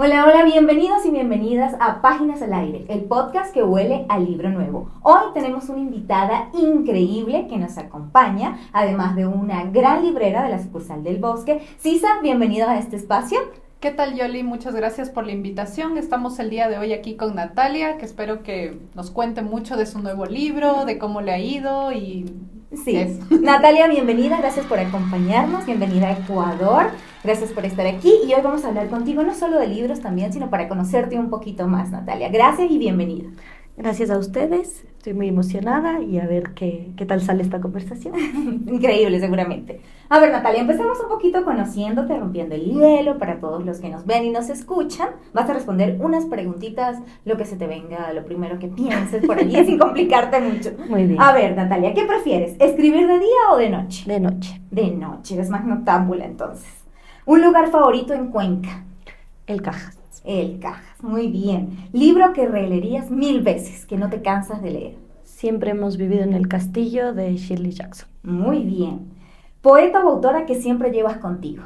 Hola, hola, bienvenidos y bienvenidas a Páginas al Aire, el podcast que huele a libro nuevo. Hoy tenemos una invitada increíble que nos acompaña, además de una gran librera de la sucursal del Bosque. Sisa, bienvenida a este espacio. ¿Qué tal, Yoli? Muchas gracias por la invitación. Estamos el día de hoy aquí con Natalia, que espero que nos cuente mucho de su nuevo libro, de cómo le ha ido y... Sí, eso. Natalia, bienvenida, gracias por acompañarnos, bienvenida a Ecuador, gracias por estar aquí y hoy vamos a hablar contigo no solo de libros también, sino para conocerte un poquito más, Natalia. Gracias y bienvenida. Gracias a ustedes, estoy muy emocionada y a ver qué tal sale esta conversación. Increíble, seguramente. A ver, Natalia, empecemos un poquito conociéndote, rompiendo el hielo para todos los que nos ven y nos escuchan. Vas a responder unas preguntitas, lo que se te venga, lo primero que pienses por allí, sin complicarte mucho. Muy bien. A ver, Natalia, ¿qué prefieres? ¿Escribir de día o de noche? De noche. De noche, eres más noctámbula entonces. ¿Un lugar favorito en Cuenca? El Cajas. El Cajas, muy bien. ¿Libro que releerías 1000 veces, que no te cansas de leer? Siempre hemos vivido en el castillo de Shirley Jackson. Muy bien. ¿Poeta o autora que siempre llevas contigo?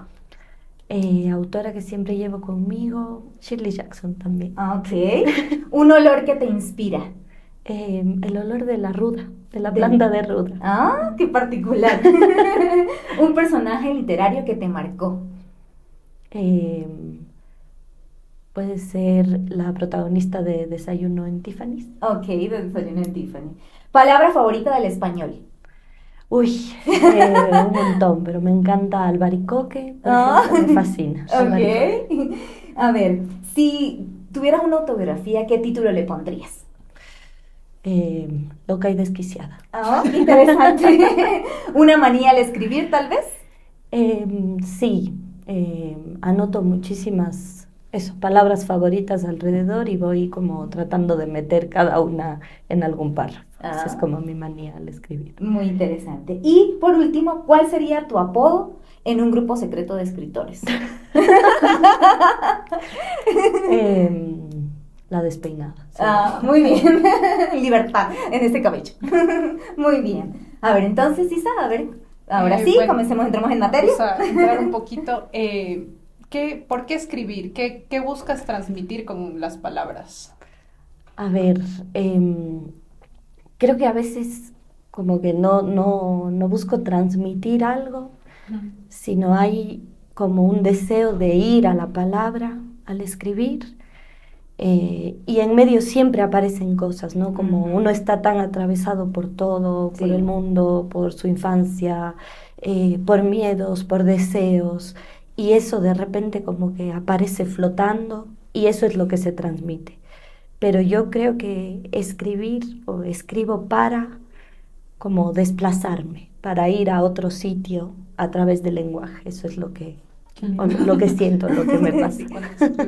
Autora que siempre llevo conmigo, Shirley Jackson también. Ok. ¿Un olor que te inspira? El olor de la ruda, de la planta de ruda. Ah, qué particular. ¿Un personaje literario que te marcó? Puede ser la protagonista de Desayuno en Tiffany's. Ok, de Desayuno en Tiffany. ¿Palabra favorita del español? Uy, un montón, pero me encanta albaricoque, por ejemplo, me fascina. Ok. A ver, si tuvieras una autobiografía, ¿qué título le pondrías? Loca y desquiciada. Ah, interesante. ¿Una manía al escribir, tal vez? Sí, anoto muchísimas palabras favoritas alrededor y voy como tratando de meter cada una en algún párrafo. Esa es como mi manía al escribir. Muy interesante. Y por último, ¿cuál sería tu apodo en un grupo secreto de escritores? La despeinada. Sí. Muy bien. Libertad en este cabello. Muy bien. A ver, entonces, Isa, a ver, ahora sí, bueno, comencemos, entremos en materia. Vamos a entrar un poquito. ¿Por qué escribir? ¿Qué buscas transmitir con las palabras? A ver, creo que a veces como que no busco transmitir algo, sino hay como un deseo de ir a la palabra al escribir. Y en medio siempre aparecen cosas, ¿no? Como uno está tan atravesado por todo, Sí. por el mundo, por su infancia, por miedos, por deseos, y eso de repente como que aparece flotando y eso es lo que se transmite. Pero yo creo que escribir o escribo para como desplazarme, para ir a otro sitio a través del lenguaje, eso es lo que siento, lo que me pasa.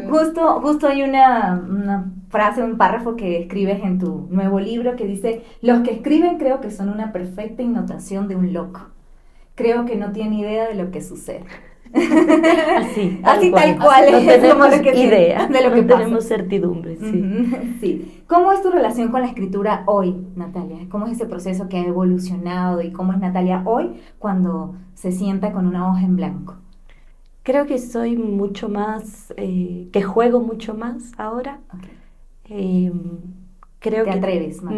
Justo hay una frase, un párrafo que escribes en tu nuevo libro que dice: los que escriben creo que son una perfecta innotación de un loco. Creo que no tiene idea de lo que sucede. Así tal cual. No Es como tenemos lo que idea, de lo que no pasa. tenemos certidumbre, sí. Sí. ¿Cómo es tu relación con la escritura hoy, Natalia? ¿Cómo es ese proceso que ha evolucionado y cómo es Natalia hoy cuando se sienta con una hoja en blanco? Creo que soy mucho más, que juego mucho más ahora. Okay. Creo ¿Te que atreves más?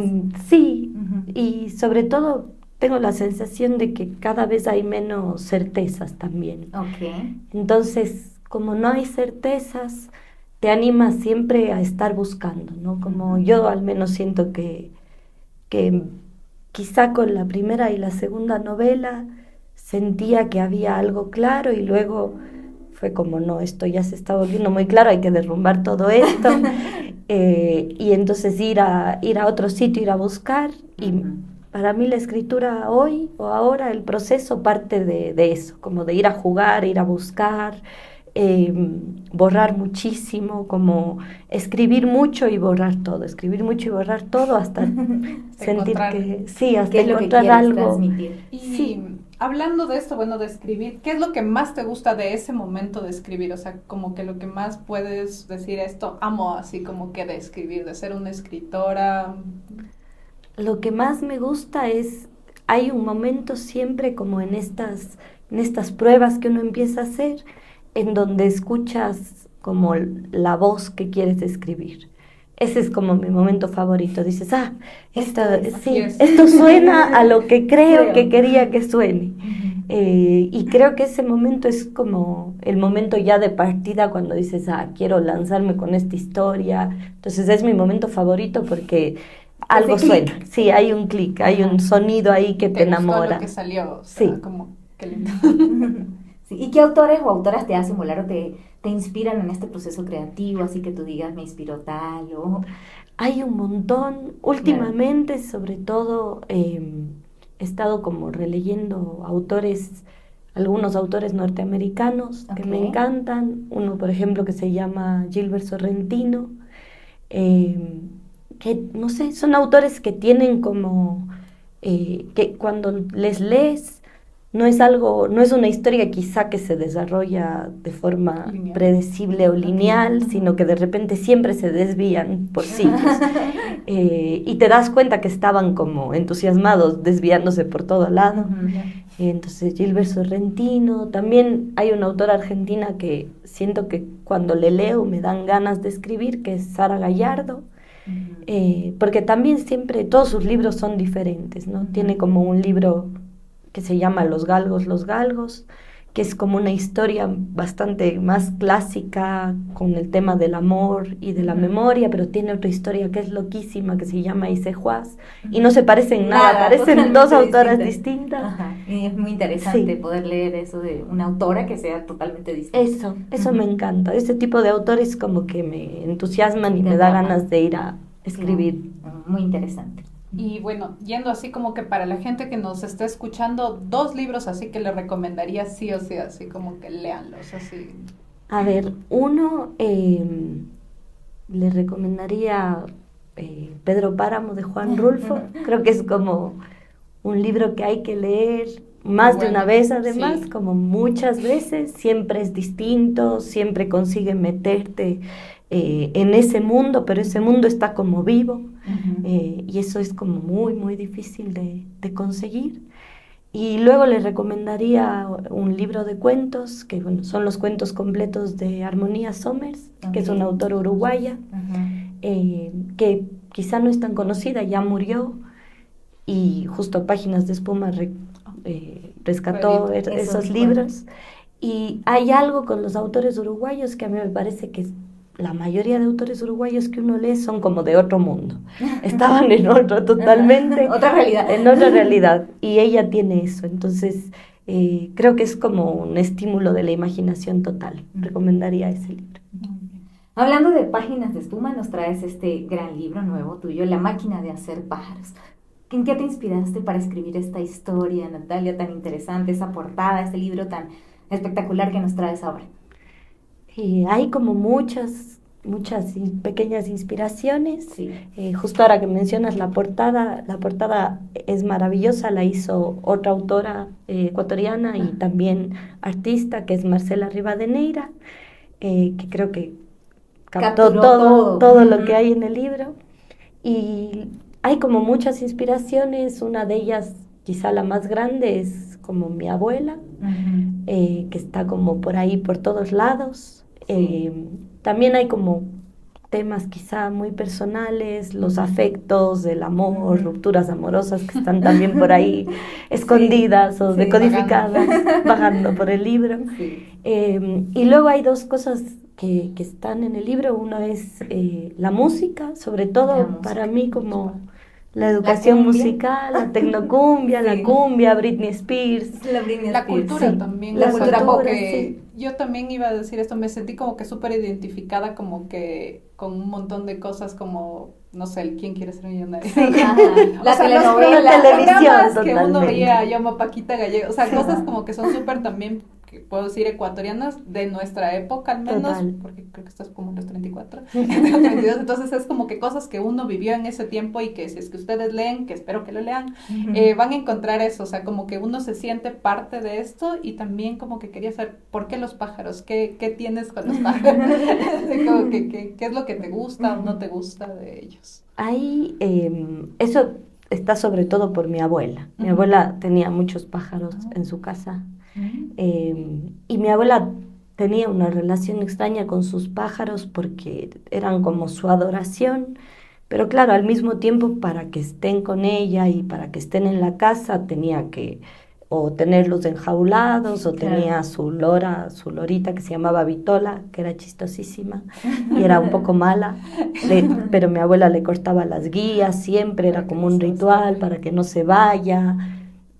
Sí, Uh-huh. y sobre todo tengo la sensación de que cada vez hay menos certezas también. Okay. Entonces, como no hay certezas, te animas siempre a estar buscando, ¿no? Como yo al menos siento que quizá con la primera y la segunda novela sentía que había algo claro y luego fue como, no, esto ya se está volviendo muy claro, hay que derrumbar todo esto. Y entonces ir a otro sitio, ir a buscar. Y para mí la escritura hoy o ahora, el proceso parte de eso, como de ir a jugar, ir a buscar, borrar muchísimo, como escribir mucho y borrar todo, hasta sentir que sí, hasta ¿Qué es lo que encontrar quieres algo. transmitir? Y Sí. hablando de esto, bueno, de escribir, ¿qué es lo que más te gusta de ese momento de escribir? O sea, como que lo que más puedes decir, esto amo así como que de escribir, de ser una escritora. Lo que más me gusta es, hay un momento siempre como en estas pruebas que uno empieza a hacer, en donde escuchas como la voz que quieres escribir. Ese es como mi momento favorito. Dices, esto suena a lo que creo que quería que suene. Y creo que ese momento es como el momento ya de partida cuando dices, quiero lanzarme con esta historia. Entonces es mi momento favorito porque algo suena. Sí, hay un clic, hay un sonido ahí que te enamora. Lo que salió, o sea, sí. Como, qué lindo. Sí. ¿Y qué autores o autoras te hacen volar o te inspiran en este proceso creativo? Así que tú digas, me inspiró tal o... Hay un montón. Últimamente, sobre todo, he estado como releyendo algunos autores norteamericanos que me encantan. Uno, por ejemplo, que se llama Gilbert Sorrentino, que, no sé, son autores que tienen como, que cuando les lees, no es una historia quizá que se desarrolla de forma predecible o lineal, sino que de repente siempre se desvían por siglos. Y te das cuenta que estaban como entusiasmados, desviándose por todo lado. Entonces, Gilbert Sorrentino. También hay una autora argentina que siento que cuando le leo me dan ganas de escribir, que es Sara Gallardo. Porque también siempre, todos sus libros son diferentes, ¿no? Tiene como un libro que se llama Los Galgos, que es como una historia bastante más clásica con el tema del amor y de la memoria, pero tiene otra historia que es loquísima, que se llama Isejuaz, y no se parecen nada, parecen dos autoras distintas. Ajá. Y es muy interesante poder leer eso de una autora que sea totalmente distinta. Eso me encanta, ese tipo de autores como que me entusiasman y me da ganas de ir a escribir. Muy interesante. Y bueno, yendo así como que para la gente que nos está escuchando, 2 libros así que le recomendaría sí o sí, así como que léanlos, así. A ver, uno, le recomendaría Pedro Páramo de Juan Rulfo. Creo que es como un libro que hay que leer más de una vez además, como muchas veces. Siempre es distinto, siempre consigue meterte en ese mundo, pero ese mundo está como vivo. Y eso es como muy, muy difícil de conseguir. Y luego les recomendaría un libro de cuentos, que bueno, son los cuentos completos de Armonía Somers, que es una autora uruguaya, que quizá no es tan conocida, ya murió, y justo Páginas de Espuma rescató esos libros. Y hay algo con los autores uruguayos que a mí me parece que la mayoría de autores uruguayos que uno lee son como de otro mundo. Estaban en otro totalmente. Otra realidad. En otra realidad. Y ella tiene eso. Entonces, creo que es como un estímulo de la imaginación total. Recomendaría ese libro. Hablando de Páginas de Espuma, nos traes este gran libro nuevo tuyo, La máquina de hacer pájaros. ¿En qué te inspiraste para escribir esta historia, Natalia, tan interesante, esa portada, este libro tan espectacular que nos traes ahora? Hay como muchas pequeñas inspiraciones. Justo ahora que mencionas la portada es maravillosa, la hizo otra autora ecuatoriana y también artista, que es Marcela Rivadeneira, que creo que captó todo lo que hay en el libro. Y hay como muchas inspiraciones, una de ellas, quizá la más grande, es como mi abuela, que está como por ahí, por todos lados. También hay como temas quizá muy personales, los afectos, el amor, rupturas amorosas que están también por ahí escondidas o decodificadas, bajando por el libro. Y luego hay 2 cosas que están en el libro. Uno es la música, sobre todo para mí como la educación musical, la tecnocumbia, la cumbia, Britney Spears. La cultura también. La cultura pop. Yo también iba a decir esto, me sentí como que súper identificada, como que con un montón de cosas como, no sé, el ¿Quién quiere ser millonario? La telenovela, la televisión que uno totalmente. veía, llama Paquita Gallego, o sea, cosas como que son súper también, que puedo decir, ecuatorianas, de nuestra época al menos, porque creo que estás como en los 34, 32, entonces es como que cosas que uno vivió en ese tiempo y que si es que ustedes leen, que espero que lo lean, van a encontrar eso, o sea, como que uno se siente parte de esto. Y también como que quería saber, ¿por qué los pájaros? ¿Qué tienes con los pájaros? Como ¿qué es lo que te gusta o no te gusta de ellos? Ahí, eso está sobre todo por mi abuela. Mi abuela tenía muchos pájaros en su casa. Y mi abuela tenía una relación extraña con sus pájaros porque eran como su adoración, pero claro, al mismo tiempo para que estén con ella y para que estén en la casa tenía que o tenerlos enjaulados o Claro. tenía su lorita que se llamaba Vitola, que era chistosísima y era un poco mala, pero mi abuela le cortaba las guías, siempre era como un ritual para que no se vaya.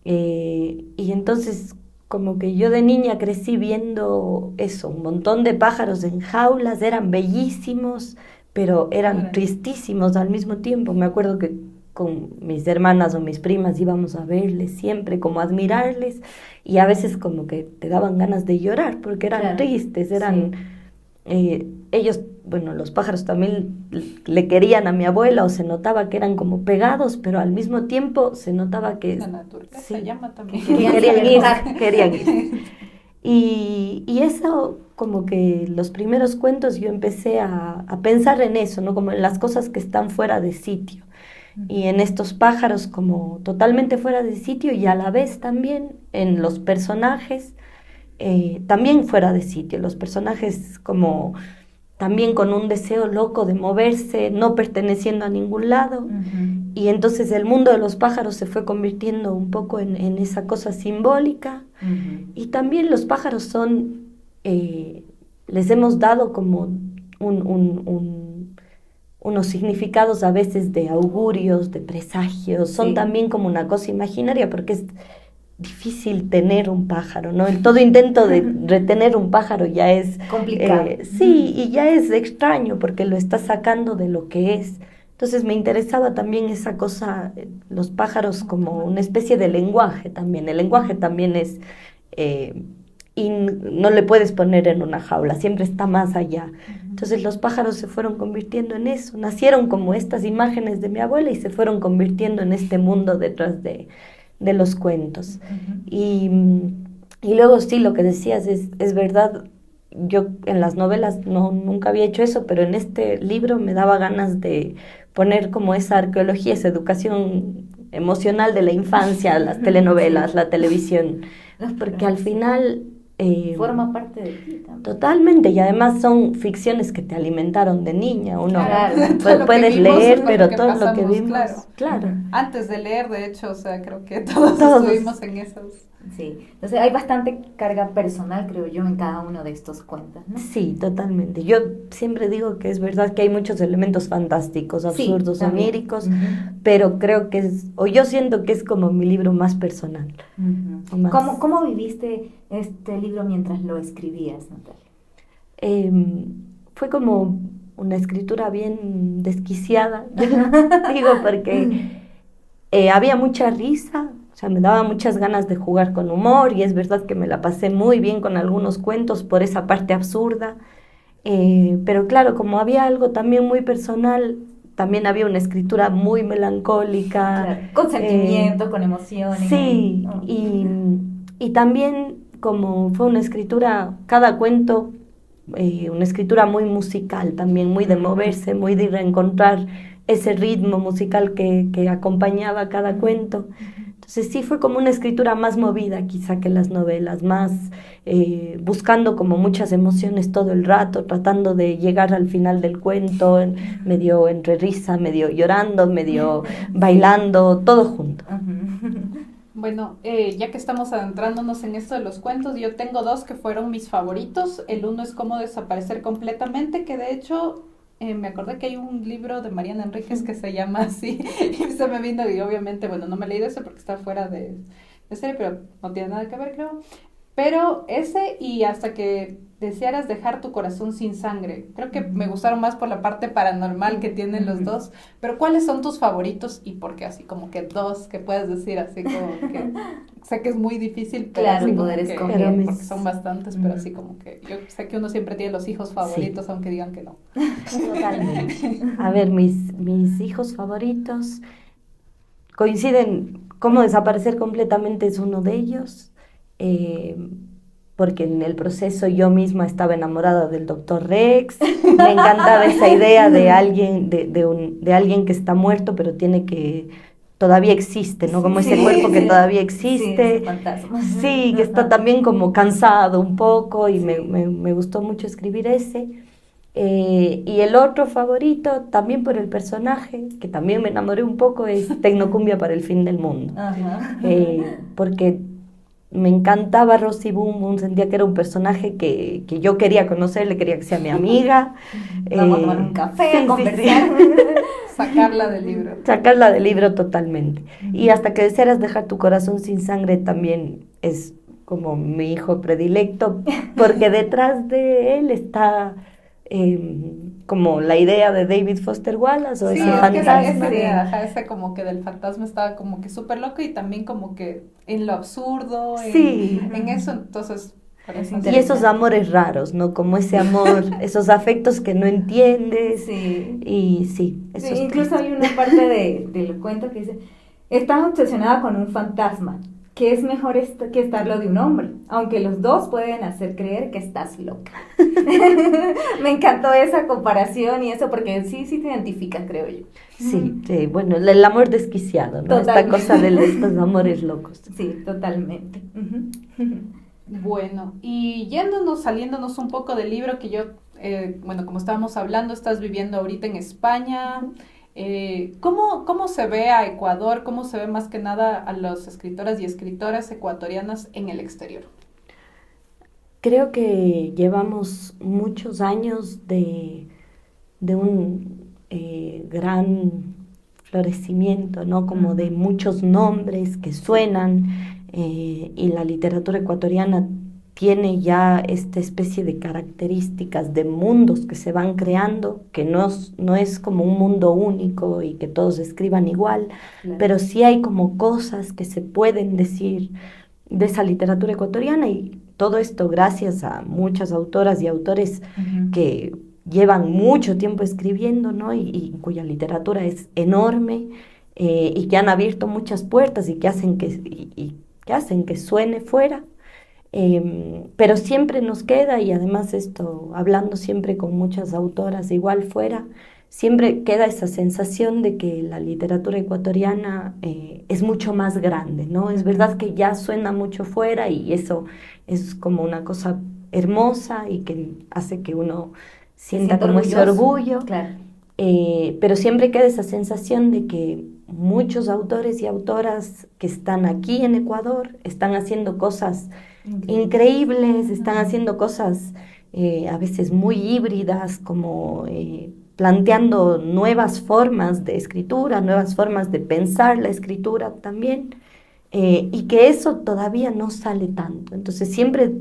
Y entonces como que yo de niña crecí viendo eso, un montón de pájaros en jaulas, eran bellísimos, pero eran tristísimos al mismo tiempo. Me acuerdo que con mis hermanas o mis primas íbamos a verles siempre, como a admirarles, y a veces como que te daban ganas de llorar, porque eran Claro, tristes, eran... sí. Ellos, bueno, los pájaros también le querían a mi abuela o se notaba que eran como pegados, pero al mismo tiempo se notaba que... La naturaleza sí, llama también. querían ir. Y eso, como que los primeros cuentos yo empecé a pensar en eso, ¿no? Como en las cosas que están fuera de sitio. Y en estos pájaros como totalmente fuera de sitio y a la vez también en los personajes también fuera de sitio. Los personajes como también con un deseo loco de moverse, no perteneciendo a ningún lado. Ujú. Y entonces el mundo de los pájaros se fue convirtiendo un poco en esa cosa simbólica. Ujú. Y también los pájaros son, les hemos dado como unos significados a veces de augurios, de presagios. Son Sí. también como una cosa imaginaria porque es difícil tener un pájaro, ¿no? El todo intento de retener un pájaro ya es... Complicado. sí, y ya es extraño porque lo está sacando de lo que es. Entonces me interesaba también esa cosa, los pájaros como una especie de lenguaje también. El lenguaje también es... y no le puedes poner en una jaula, siempre está más allá. Entonces los pájaros se fueron convirtiendo en eso, nacieron como estas imágenes de mi abuela y se fueron convirtiendo en este mundo detrás de los cuentos. Ujú. Y luego sí, lo que decías es verdad, yo en las novelas nunca había hecho eso, pero en este libro me daba ganas de poner como esa arqueología, esa educación emocional de la infancia, las telenovelas, Sí. la televisión, porque al final... Forma parte de ti también. Totalmente, y además son ficciones que te alimentaron de niña, uno Claro. Todo lo que puedes vimos leer, es pero que todo lo que pasamos, vimos, claro. claro. Antes de leer, de hecho, o sea, creo que todos estuvimos en esos. Sí, entonces hay bastante carga personal, creo yo, en cada uno de estos cuentos, ¿no? Sí, totalmente. Yo siempre digo que es verdad que hay muchos elementos fantásticos, Sí, absurdos, también. oníricos, Ujú. pero creo que o yo siento que es como mi libro más personal. Ujú. O más. ¿Cómo viviste este libro mientras lo escribías, Natalia? Fue como una escritura bien desquiciada, digo, porque había mucha risa, o sea, me daba muchas ganas de jugar con humor y es verdad que me la pasé muy bien con algunos cuentos por esa parte absurda, pero claro, como había algo también muy personal, también había una escritura muy melancólica. Claro, con sentimientos, con emociones. Sí, ¿no? y también como fue una escritura, cada cuento, una escritura muy musical también, muy de moverse, muy de reencontrar ese ritmo musical que acompañaba cada cuento. Entonces sí fue como una escritura más movida quizá que las novelas, más buscando como muchas emociones todo el rato, tratando de llegar al final del cuento, medio entre risa, medio llorando, medio bailando, todo junto. Ujú. Bueno, ya que estamos adentrándonos en esto de los cuentos, yo tengo dos que fueron mis favoritos. El uno es Cómo desaparecer completamente, que de hecho me acordé que hay un libro de Mariana Enríquez que se llama así, y se me vino, y obviamente, bueno, no me he leído ese porque está fuera de serie, pero no tiene nada que ver, creo. Pero ese y Hasta que desearas dejar tu corazón sin sangre, creo que me gustaron más por la parte paranormal que tienen los dos. Pero ¿cuáles son tus favoritos y por qué? Así como que dos que puedes decir, así como que sé que es muy difícil, pero Claro, así como poder que, escoger. porque son bastantes, pero así como que yo sé que uno siempre tiene los hijos favoritos, aunque digan que no. Totalmente. A ver, mis hijos favoritos coinciden, Cómo desaparecer completamente es uno de ellos, porque en el proceso yo misma estaba enamorada del Dr. Rex, me encantaba esa idea de alguien, de alguien que está muerto pero tiene que todavía existe, ¿no? Como ese Sí, cuerpo que sí. todavía Sí, existe. ese fantasma. Sí, que está también como cansado un poco y Sí. me gustó mucho escribir ese. Y el otro favorito, también por el personaje, que también me enamoré un poco, es Tecnocumbia para el fin del mundo. Ajá. Porque me encantaba Rosy Boom Boom, sentía que era un personaje que yo quería conocerle, quería que sea mi amiga. Vamos a tomar un café, a sí, conversar. Sacarla del libro. Sacarla del libro totalmente. Y hasta que desearas dejar tu corazón sin sangre también es como mi hijo predilecto, porque detrás de él está como la idea de David Foster Wallace o Sí, ese es que fantasma. esa idea, ajá, ese como que del fantasma estaba como que súper loco y también como que en lo absurdo, Sí. en eso, entonces... por Es eso- Y interesante. esos amores raros, ¿no? Como ese amor, esos afectos que no entiendes. Sí. Y sí, Sí, esos incluso hay una parte del cuento que dice, estás obsesionada con un fantasma, que es mejor que estarlo de un hombre, aunque los dos pueden hacer creer que estás loca. Me encantó esa comparación y eso porque sí, sí te identificas, creo yo. Sí, sí, bueno, el amor desquiciado, ¿no? Esta Totalmente. cosa de estos amores locos. Sí, totalmente. Bueno, y yéndonos, saliéndonos un poco del libro que yo, bueno, como estábamos hablando, estás viviendo ahorita en España. ¿Cómo se ve a Ecuador? ¿Cómo se ve más que nada a las escritoras y escritoras ecuatorianas en el exterior? Creo que llevamos muchos años de un gran florecimiento, ¿no? Como de muchos nombres que suenan y la literatura ecuatoriana tiene ya esta especie de características de mundos que se van creando, que no es como un mundo único y que todos escriban igual, Claro. pero sí hay como cosas que se pueden decir de esa literatura ecuatoriana y todo esto gracias a muchas autoras y autores que llevan mucho tiempo escribiendo, ¿no? Y cuya literatura es enorme y que han abierto muchas puertas y que hacen que hacen que suene fuera. Pero siempre nos queda, y además esto, hablando siempre con muchas autoras igual fuera, siempre queda esa sensación de que la literatura ecuatoriana es mucho más grande, ¿no? Es verdad que ya suena mucho fuera y eso es como una cosa hermosa y que hace que uno sienta como ese orgullo, Claro. pero siempre queda esa sensación de que muchos autores y autoras que están aquí en Ecuador están haciendo cosas increíbles, están haciendo cosas a veces muy híbridas, como planteando nuevas formas de escritura, nuevas formas de pensar la escritura también, y que eso todavía no sale tanto. Entonces siempre...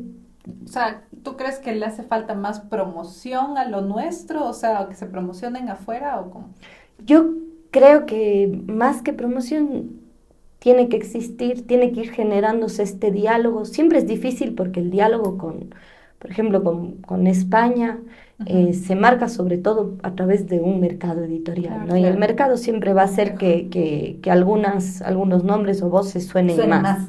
O sea, ¿tú crees que le hace falta más promoción a lo nuestro? O sea, que se promocionen afuera o cómo? Yo creo que más que promoción tiene que existir, tiene que ir generándose este diálogo. Siempre es difícil porque el diálogo por ejemplo, con España se marca sobre todo a través de un mercado editorial, ¿no? Y el mercado siempre va a hacer que algunos nombres o voces suenen más.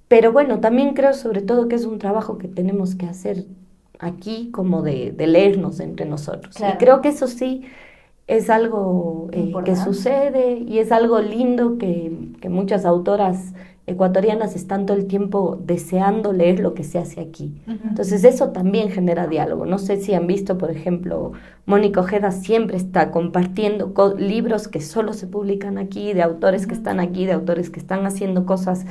Pero bueno, también creo sobre todo que es un trabajo que tenemos que hacer aquí como de leernos entre nosotros. Claro. Y creo que eso sí es algo que sucede y es algo lindo que muchas autoras ecuatorianas están todo el tiempo deseando leer lo que se hace aquí. Entonces eso también genera diálogo. No sé si han visto, por ejemplo, Mónica Ojeda siempre está compartiendo libros que solo se publican aquí, de autores que están aquí, de autores que están haciendo cosas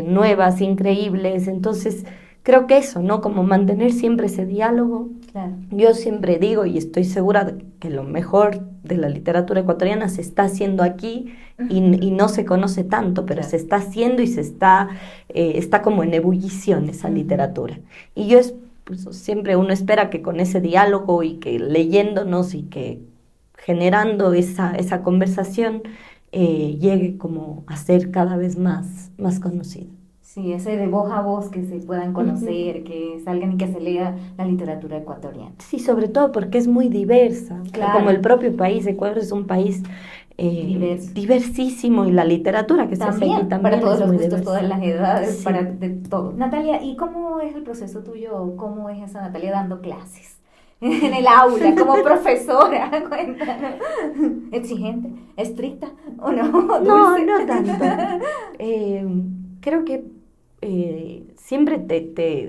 nuevas, increíbles. Entonces creo que eso, ¿no? Como mantener siempre ese diálogo. Claro. Yo siempre digo y estoy segura de que lo mejor de la literatura ecuatoriana se está haciendo aquí y no se conoce tanto, pero se está haciendo y está como en ebullición esa literatura. Y pues, siempre uno espera que con ese diálogo y que leyéndonos y que generando esa conversación llegue como a ser cada vez más conocido. Sí, ese de voz a voz que se puedan conocer, que salgan y que se lea la literatura ecuatoriana. Sí, sobre todo porque es muy diversa. Claro. Como el propio país, Ecuador es un país diversísimo y la literatura que también, se hace aquí también para todos es los muy gustos, diversa. todas las edades, Sí. para de todo. Natalia, ¿y cómo es el proceso tuyo? ¿Cómo es esa Natalia dando clases? En el aula, como profesora, cuéntanos. ¿Exigente? ¿Estricta? ¿o no? No, ¿Dulce? no tanto. Creo que siempre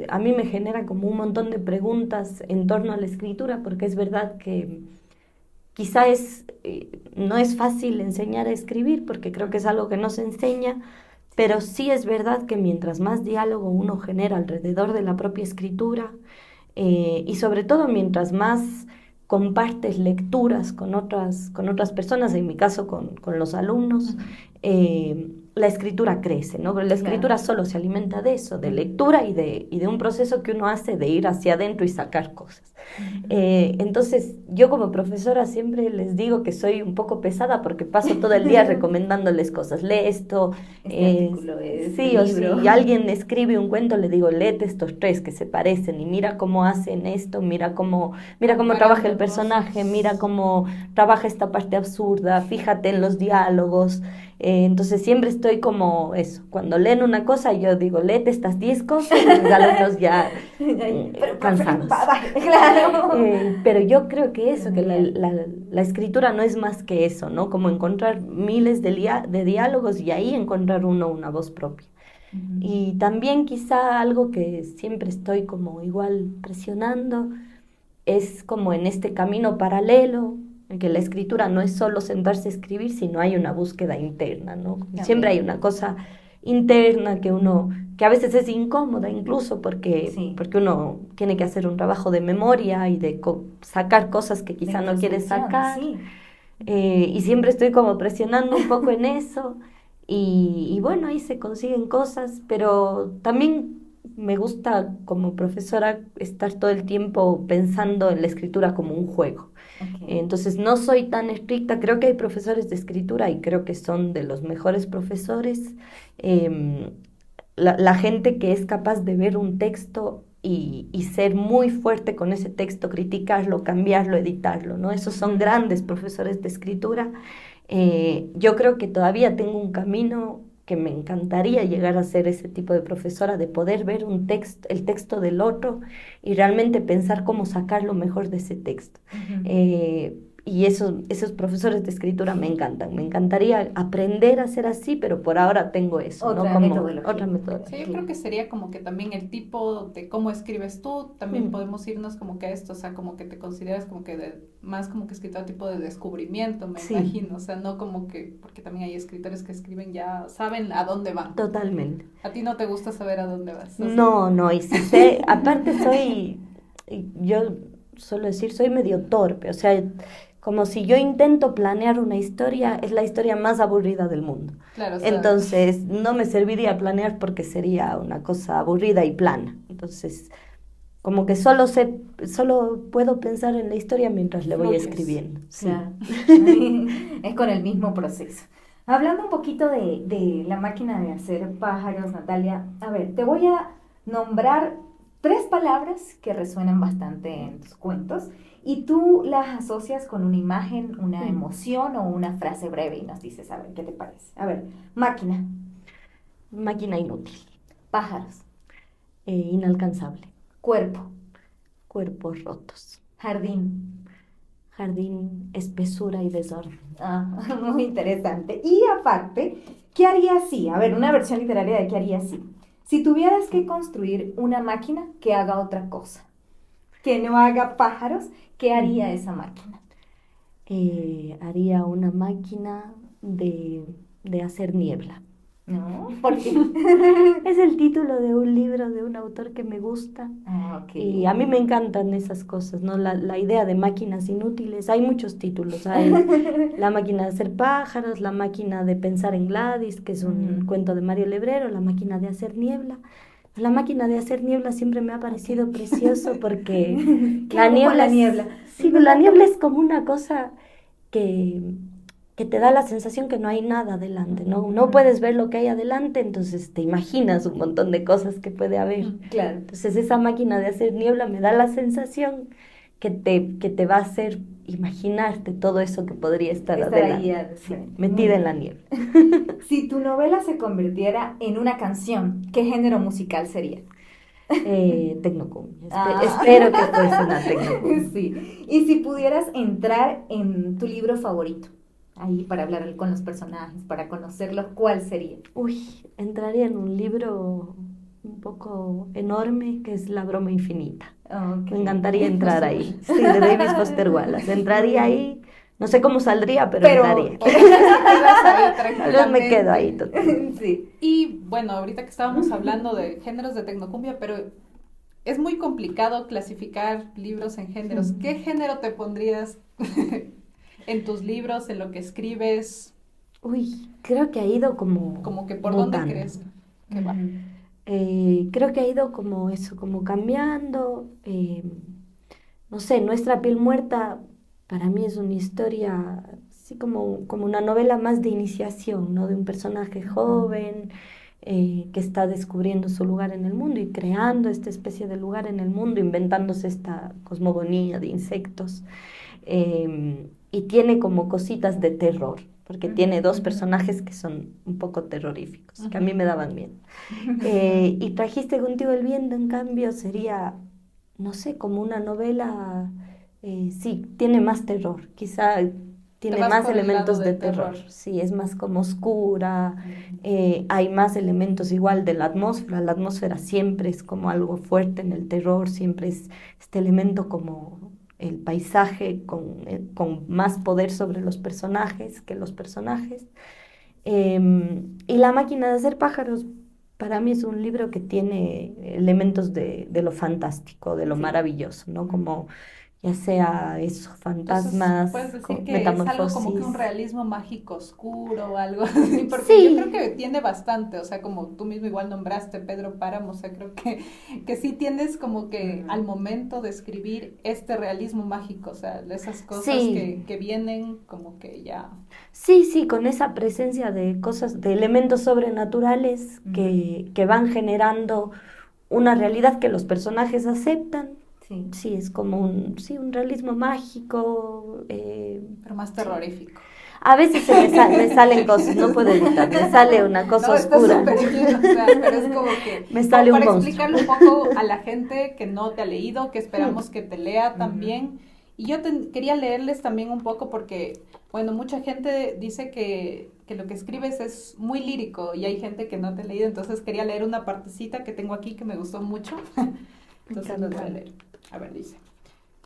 a mí me genera como un montón de preguntas en torno a la escritura, porque es verdad que quizá no es fácil enseñar a escribir, porque creo que es algo que no se enseña, pero sí es verdad que mientras más diálogo uno genera alrededor de la propia escritura, y sobre todo mientras más compartes lecturas con otras personas, en mi caso con los alumnos, la escritura crece, ¿no? Pero la escritura solo se alimenta de eso, de lectura y de un proceso que uno hace de ir hacia adentro y sacar cosas. Entonces, yo como profesora siempre les digo que soy un poco pesada porque paso todo el día recomendándoles cosas. Lee esto. Artículo, Sí, o libro. si alguien escribe un cuento, le digo, léete estos 3 que se parecen y mira cómo hacen esto, mira cómo trabaja el personaje, mira cómo trabaja esta parte absurda, fíjate en los diálogos. Entonces siempre estoy como eso, cuando leen una cosa yo digo, léete estas 10 cosas y mis alumnos ya cansados. Claro. Pero yo creo que eso, que la escritura no es más que eso, ¿no? Como encontrar miles de diálogos y ahí encontrar una voz propia. Y también quizá algo que siempre estoy como igual presionando es como en este camino paralelo, en que la escritura no es solo sentarse a escribir, sino hay una búsqueda interna, ¿no? Siempre hay una cosa interna que a veces es incómoda incluso porque uno tiene que hacer un trabajo de memoria y de sacar cosas que quizá no quiere sacar. Sí. Y siempre estoy como presionando un poco en eso y bueno, ahí se consiguen cosas, pero también me gusta como profesora estar todo el tiempo pensando en la escritura como un juego. Okay. Entonces no soy tan estricta, creo que hay profesores de escritura y creo que son de los mejores profesores. La gente que es capaz de ver un texto y ser muy fuerte con ese texto, criticarlo, cambiarlo, editarlo, ¿no? Esos son grandes profesores de escritura. Yo creo que todavía tengo un camino que me encantaría llegar a ser ese tipo de profesora, de poder ver el texto del otro y realmente pensar cómo sacar lo mejor de ese texto. Y esos profesores de escritura me encantan. Me encantaría aprender a ser así, pero por ahora tengo eso, otra ¿no? metodología. Otra metodología. Sí, yo creo que sería como que también el tipo de cómo escribes tú, también podemos irnos como que a esto, o sea, como que te consideras como que más como que escritor tipo de descubrimiento, me imagino, o sea, no como que, porque también hay escritores que escriben ya, saben a dónde van. Totalmente. ¿A ti no te gusta saber a dónde vas? No, y si sé, aparte yo suelo decir, soy medio torpe, o sea, como si yo intento planear una historia, es la historia más aburrida del mundo. Claro, o sea, entonces, no me serviría planear porque sería una cosa aburrida y plana. Entonces, como que solo puedo pensar en la historia mientras le voy escribiendo. Sí. Claro. Es con el mismo proceso. Hablando un poquito de la máquina de hacer pájaros, Natalia, a ver, te voy a nombrar 3 palabras que resuenan bastante en tus cuentos y tú las asocias con una imagen, una emoción o una frase breve y nos dices, a ver, ¿qué te parece? A ver, máquina. Máquina inútil. Pájaros. Inalcanzable. Cuerpo. Cuerpos rotos. Jardín. Jardín, espesura y desorden. Muy interesante. Y aparte, ¿qué haría si? A ver, una versión literaria de ¿qué haría si tuvieras que construir una máquina que haga otra cosa, que no haga pájaros, ¿qué haría esa máquina? Haría una máquina de hacer niebla. ¿No? ¿Por qué? Es el título de un libro de un autor que me gusta. Okay. Y a mí me encantan esas cosas, ¿no? La idea de máquinas inútiles. Hay muchos títulos. Hay La máquina de hacer pájaros, La máquina de pensar en Gladys, que es un cuento de Mario Lebrero, La máquina de hacer niebla. La máquina de hacer niebla siempre me ha parecido precioso porque la niebla. Sí, la niebla es como una cosa que te da la sensación que no hay nada adelante, ¿no? No puedes ver lo que hay adelante, entonces te imaginas un montón de cosas que puede haber. Claro. Entonces esa máquina de hacer niebla me da la sensación que te va a hacer imaginarte todo eso que podría estar adelante, metida en la niebla. Si tu novela se convirtiera en una canción, ¿qué género musical sería? Tecnocumbia. Espero que fuese una tecnocumbia. Sí. Y si pudieras entrar en tu libro favorito, ahí para hablar con los personajes, para conocerlos, ¿cuál sería? Uy, entraría en un libro un poco enorme que es La broma infinita. Okay. Me encantaría entrar ahí. Sí, de David Foster Wallace. Entraría ahí, no sé cómo saldría, pero entraría. Tal vez me quedo ahí total. Sí. Y bueno, ahorita que estábamos hablando de géneros de tecnocumbia, pero es muy complicado clasificar libros en géneros. ¿Qué género te pondrías en tus libros, en lo que escribes? Uy, creo que ha ido Como que por mutando. dónde crees que va. Creo que ha ido como eso, como cambiando. No sé, Nuestra piel muerta para mí es una historia, así como una novela más de iniciación, ¿no? De un personaje joven que está descubriendo su lugar en el mundo y creando esta especie de lugar en el mundo, inventándose esta cosmogonía de insectos. Y tiene como cositas de terror, porque tiene dos personajes que son un poco terroríficos, que a mí me daban miedo. Y Trajiste contigo el viento, en cambio, sería, no sé, como una novela, sí, tiene más terror, quizá tiene más elementos de terror. Sí, es más como oscura, hay más elementos igual de la atmósfera siempre es como algo fuerte en el terror, siempre es este elemento como el paisaje con más poder sobre los personajes que los personajes. Y La máquina de hacer pájaros, para mí es un libro que tiene elementos de lo fantástico, de lo maravilloso, ¿no? Como ya sea eso, fantasmas, puedes decir que metamorfosis. es algo como que un realismo mágico oscuro o algo así, porque yo creo que tiene bastante, o sea, como tú mismo igual nombraste Pedro Páramo, o sea, creo que sí tienes como que al momento de escribir este realismo mágico, o sea, esas cosas que vienen como que ya... Sí, con esa presencia de cosas, de elementos sobrenaturales que van generando una realidad que los personajes aceptan. Sí, es como un realismo mágico. Pero más terrorífico. A veces me salen cosas, no puedo evitar, me sale una cosa oscura. Está súper bien, o sea, pero es como que... me sale un para monstruo. explicarle un poco a la gente que no te ha leído, que esperamos que te lea también. Y yo quería leerles también un poco porque, bueno, mucha gente dice que lo que escribes es muy lírico y hay gente que no te ha leído, entonces quería leer una partecita que tengo aquí que me gustó mucho. Entonces lo voy a leer. A ver, dice: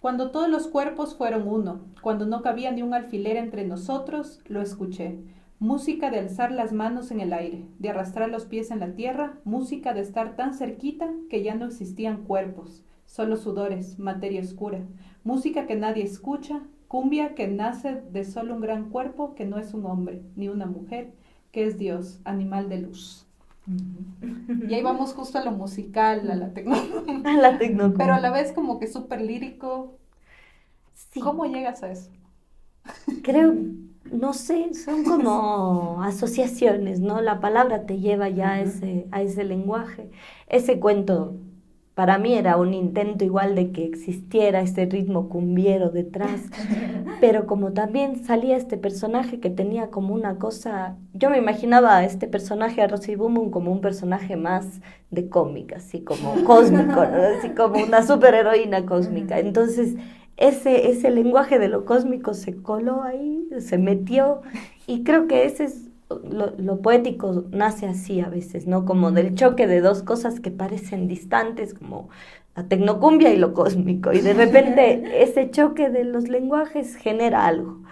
cuando todos los cuerpos fueron uno, cuando no cabía ni un alfiler entre nosotros, lo escuché. Música de alzar las manos en el aire, de arrastrar los pies en la tierra, música de estar tan cerquita que ya no existían cuerpos, solo sudores, materia oscura. Música que nadie escucha, cumbia que nace de solo un gran cuerpo que no es un hombre, ni una mujer, que es Dios, animal de luz. Y ahí vamos justo a lo musical, a la tecno. Pero a la vez como que súper lírico. Sí. ¿Cómo llegas a eso? Creo, no sé, son como asociaciones, ¿no? La palabra te lleva ya a ese lenguaje. Ese cuento para mí era un intento igual de que existiera ese ritmo cumbiero detrás, pero como también salía este personaje que tenía como una cosa, yo me imaginaba a este personaje, a Rosy Boom, como un personaje más de cómic, así como cósmico, ¿no? Así como una superheroína cósmica. Entonces ese lenguaje de lo cósmico se coló ahí, se metió, y creo que ese es lo poético, nace así a veces, ¿no? Como del choque de dos cosas que parecen distantes, como la tecnocumbia y lo cósmico, y de repente ese choque de los lenguajes genera algo.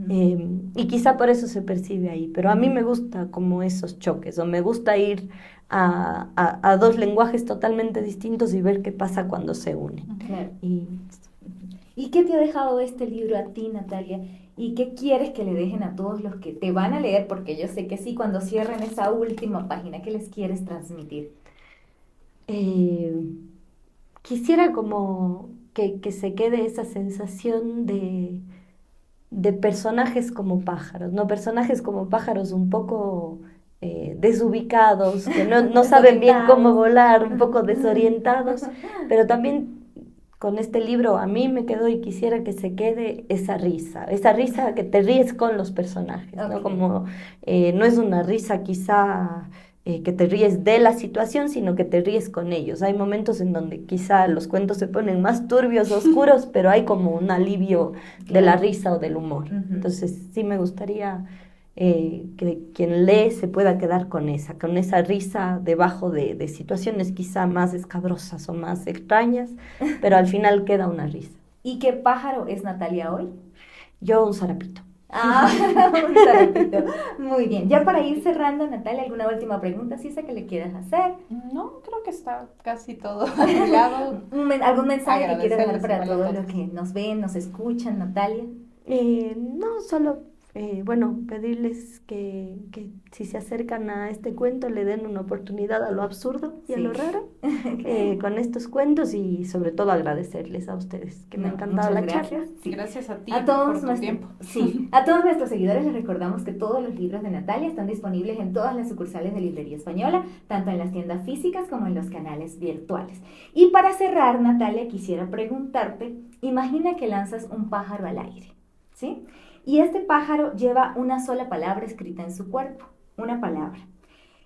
Y quizá por eso se percibe ahí, pero a mí me gusta como esos choques, o me gusta ir a dos lenguajes totalmente distintos y ver qué pasa cuando se unen. Claro. ¿Y qué te ha dejado este libro a ti, Natalia? ¿Y qué quieres que le dejen a todos los que te van a leer? Porque yo sé que sí, cuando cierren esa última página, ¿qué les quieres transmitir? Quisiera como que se quede esa sensación de personajes como pájaros, ¿no? Personajes como pájaros un poco desubicados, que no saben bien cómo volar, un poco desorientados, pero también con este libro a mí me quedó y quisiera que se quede esa risa que te ríes con los personajes, ¿no? Como no es una risa quizá que te ríes de la situación, sino que te ríes con ellos. Hay momentos en donde quizá los cuentos se ponen más turbios, oscuros, pero hay como un alivio de la risa o del humor. Entonces sí me gustaría que quien lee se pueda quedar con esa risa debajo de situaciones quizá más escabrosas o más extrañas, pero al final queda una risa. ¿Y qué pájaro es Natalia hoy? Yo un zarapito. Ah, un zarapito. Muy bien. Ya para ir cerrando, Natalia, ¿alguna última pregunta, Cisa, que le quieras hacer? No, creo que está casi todo arreglado. ¿Algún mensaje que quieras dar para Agradecerles todos los que nos ven, nos escuchan, Natalia? No, solo, bueno, pedirles que si se acercan a este cuento le den una oportunidad a lo absurdo y a lo raro con estos cuentos, y sobre todo agradecerles a ustedes, que me ha encantado la charla. Sí. Gracias a ti por tu tiempo. Sí, a todos nuestros seguidores les recordamos que todos los libros de Natalia están disponibles en todas las sucursales de Librería Española, tanto en las tiendas físicas como en los canales virtuales. Y para cerrar, Natalia, quisiera preguntarte, imagina que lanzas un pájaro al aire, ¿sí? Y este pájaro lleva una sola palabra escrita en su cuerpo, una palabra,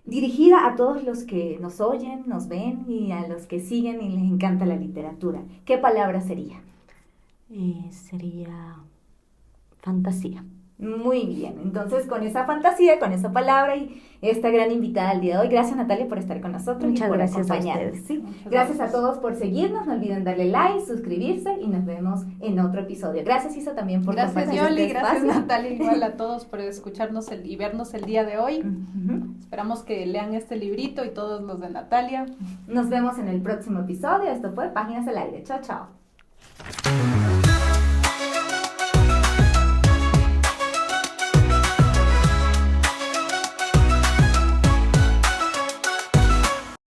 dirigida a todos los que nos oyen, nos ven y a los que siguen y les encanta la literatura. ¿Qué palabra sería? Sería fantasía. Muy bien, entonces con esa fantasía, con esa palabra y esta gran invitada al día de hoy, gracias Natalia por estar con nosotros. Muchas y por gracias acompañarnos. a ustedes. ¿Sí? Gracias a todos por seguirnos, no olviden darle like, suscribirse y nos vemos en otro episodio. Gracias Isa también por Gracias compartir Yoli, este gracias espacio. Natalia, igual a todos por escucharnos y vernos el día de hoy. Esperamos que lean este librito y todos los de Natalia. Nos vemos en el próximo episodio. Esto fue Páginas al Aire. Chao, chao.